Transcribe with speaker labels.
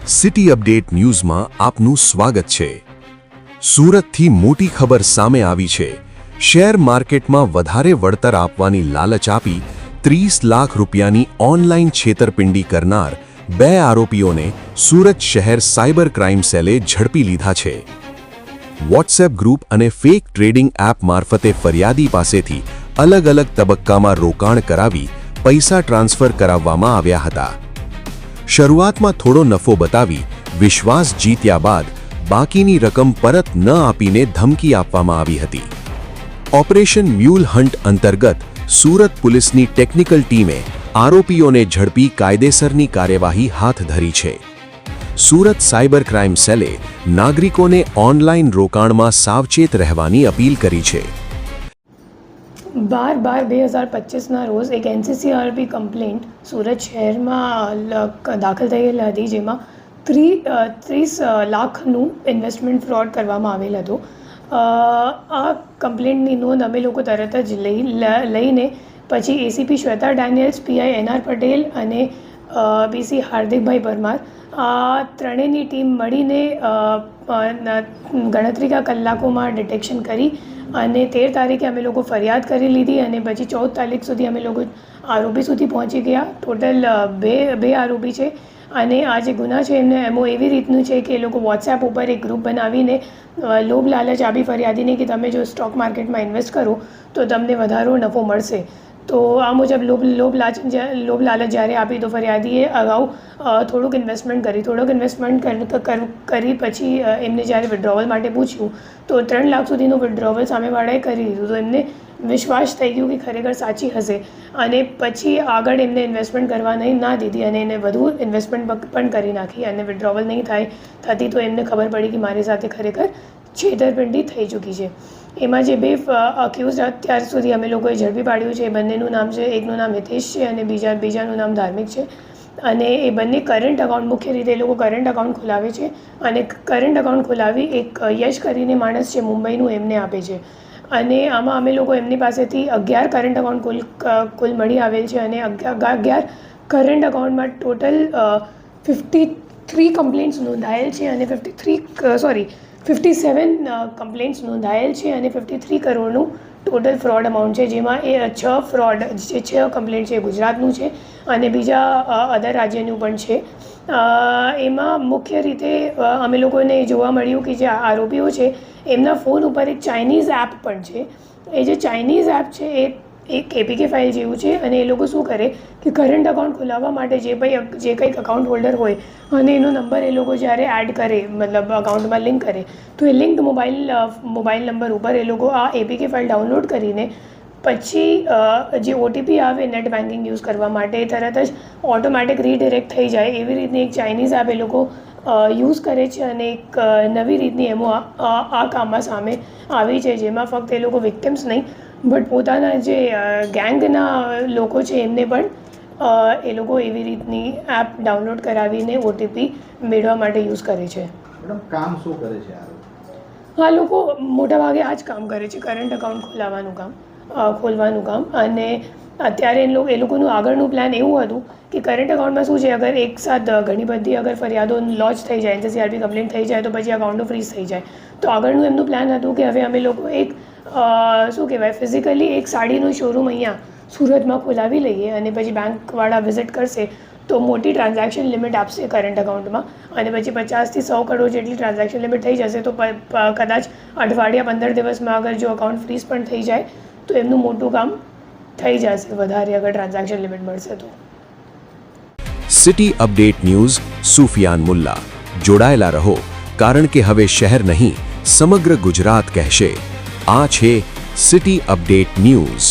Speaker 1: City update ન્યૂઝમાં આપનું સ્વાગત છે। સુરતથી મોટી ખબર સામે આવી છે। શેર માર્કેટમાં વધારે વળતર આપવાની લાલચ આપી 30 લાખ રૂપિયાની ઓનલાઈન છેતરપિંડી કરનાર 2 આરોપીઓને સુરત શહેર સાયબર ક્રાઇમ સેલે ઝડપી લીધા છે। વોટ્સએપ ગ્રુપ અને ફેક ટ્રેડિંગ એપ મારફતે ફરિયાદી પાસેથી અલગ-અલગ તબક્કામાં રોકાણ કરાવી પૈસા ટ્રાન્સફર કરાવવામાં આવ્યા હતા। શરૂઆતમાં થોડો નફો બતાવી વિશ્વાસ જીત્યા બાદ બાકીની રકમ પરત ન આપીને ધમકી આપવામાં આવી હતી। ઓપરેશન મ્યુલ હન્ટ અંતર્ગત સુરત પોલીસની ટેકનિકલ ટીમે આરોપીઓને ઝડપી કાયદેસરની કાર્યવાહી હાથ ધરી છે। સુરત સાયબર ક્રાઇમ સેલે નાગરિકોને ઓનલાઈન રોકાણમાં સાવચેત રહેવાની અપીલ કરી છે।
Speaker 2: 12/12/2025 રોજ એક NCCRP કમ્પ્લેન્ટ સુરત શહેરમાં દાખલ થયેલ હતી, જેમાં 30 લાખનું ઇન્વેસ્ટમેન્ટ ફ્રોડ કરવામાં આવેલ હતો। આ કમ્પ્લેન્ટની નોંધ અમે લોકો તરત જ લઈને પછી ACP Shweta Daniels, PI NR Patel અને PC હાર્દિકભાઈ પરમાર આ ત્રણેયની ટીમ મળીને ગણતરીના કલાકોમાં ડિટેક્શન કરી અને 13 તારીખે અમે લોકો ફરિયાદ કરી લીધી અને પછી 14 તારીખ સુધી અમે લોકો આરોપી સુધી પહોંચી ગયા। ટોટલ બે આરોપી છે અને આ જે ગુના છે એમને એમો એવી રીતનું છે કે એ લોકો વોટ્સએપ ઉપર એક ગ્રુપ બનાવીને લોભ લાલચ આપી ફરિયાદીને કે તમે જો સ્ટોક માર્કેટમાં ઇન્વેસ્ટ કરો તો તમને વધારો નફો મળશે। તો આ મુજબ લોભ લાલચ જ્યારે આપી તો ફરિયાદીએ અગાઉ થોડુંક ઇન્વેસ્ટમેન્ટ કરી પછી એમને જ્યારે વિડ્રોવલ માટે પૂછ્યું તો 3 લાખ સુધીનું વિડ્રોવલ સામેવાળાએ કરી દીધું। તો એમને વિશ્વાસ થઈ ગયો કે ખરેખર સાચી હશે અને પછી આગળ એમને ઇન્વેસ્ટમેન્ટ કરવા ના દીધી અને એને વધુ ઇન્વેસ્ટમેન્ટ પણ કરી નાખી અને વિડ્રોવલ નહીં થતી તો એમને ખબર પડી કે મારી સાથે ખરેખર છેતરપિંડી થઈ ચૂકી છે। એમાં જે 2 અક્યુઝ અત્યાર સુધી અમે લોકોએ ઝડપી પાડ્યું છે, બંનેનું નામ છે, એકનું નામ હિતેશ છે અને બીજાનું નામ ધાર્મિક છે અને એ બંને કરંટ અકાઉન્ટ, મુખ્ય રીતે એ લોકો કરંટ અકાઉન્ટ ખોલાવે છે અને કરંટ અકાઉન્ટ ખોલાવી એક યશ કરીને માણસ છે મુંબઈનું એમને આપે છે અને આમાં અમે લોકો એમની પાસેથી 11 કરંટ અકાઉન્ટ કુલ મળી આવેલ છે અને 11 કરંટ અકાઉન્ટમાં ટોટલ 53 કમ્પ્લેન્ટ્સ નોંધાયેલ છે અને 57 કમ્પ્લેન્ટ્સ નોંધાયેલ છે અને 53 કરોડનું ટોટલ ફ્રોડ અમાઉન્ટ છે, જેમાં એ 6 કમ્પ્લેન્ટ છે ગુજરાતનું છે અને બીજા અધર રાજ્યનું પણ છે। એમાં મુખ્ય રીતે અમે લોકોને જોવા મળ્યું કે જે આરોપીઓ છે એમના ફોન ઉપર એક ચાઇનીઝ એપ પણ છે। એ જે ચાઇનીઝ એપ છે એ એક APK ફાઇલ જેવું છે અને એ લોકો શું કરે કે કરંટ અકાઉન્ટ ખોલાવવા માટે જે કંઈક અકાઉન્ટ હોલ્ડર હોય અને એનો નંબર એ લોકો જ્યારે એડ કરે, મતલબ અકાઉન્ટમાં લિંક કરે તો એ લિંક્ડ મોબાઈલ નંબર ઉપર એ લોકો આ APK ફાઇલ ડાઉનલોડ કરીને પછી જે OTP આવે નેટ બેન્કિંગ યુઝ કરવા માટે એ તરત જ ઓટોમેટિક રીડિરેક્ટ થઈ જાય એવી રીતની એક ચાઇનીઝ એપ એ લોકો યુઝ કરે છે અને એક નવી રીતની એમો આ કામમાં સામે આવી છે, જેમાં ફક્ત એ લોકો વિક્ટિમ્સ નહીં બટ પોતાના જે ગેંગના લોકો છે એમને પણ એ લોકો એવી રીતની એપ ડાઉનલોડ કરાવીને OTP મેળવવા માટે યુઝ કરે છે।
Speaker 3: મેડમ, કામ શું કરે છે
Speaker 2: આ લોકો મોટાભાગે આ જ કામ કરે છે, કરંટ અકાઉન્ટ ખોલવાનું કામ અને અત્યારે એ લોકોનું આગળનું પ્લાન એવું હતું કે કરંટ અકાઉન્ટમાં શું છે, અગર એકસાથ ઘણી બધી અગર ફરિયાદો લોન્ચ થઈ જાય, NCCRP કમ્પ્લેન્ટ થઈ જાય તો પછી અકાઉન્ટો ફ્રીઝ થઈ જાય। તો આગળનું એમનું પ્લાન હતું કે હવે અમે લોકો એક શું કહેવાય ફિઝિકલી એક સાડીનું શોરૂમ અહીંયા સુરતમાં ખોલાવી લઈએ અને પછી બેંકવાળા વિઝિટ કરશે તો મોટી ટ્રાન્ઝેક્શન લિમિટ આપશે કરંટ અકાઉન્ટમાં અને પછી 50 થી 100 કરોડ જેટલી ટ્રાન્ઝેક્શન લિમિટ થઈ જશે તો કદાચ અઠવાડિયા 15 દિવસમાં અગર જો અકાઉન્ટ ફ્રીઝ પણ થઈ જાય તો એમનું મોટું કામ થઈ જશે વધારે અગર ટ્રાન્ઝેક્શન લિમિટ મળશે તો।
Speaker 1: City update news Sufiyan Mulla જોડાયેલા રહો, કારણ કે હવે શહેર નહીં સમગ્ર ગુજરાત કહેશે। આ છે સિટી અપડેટ ન્યૂઝ।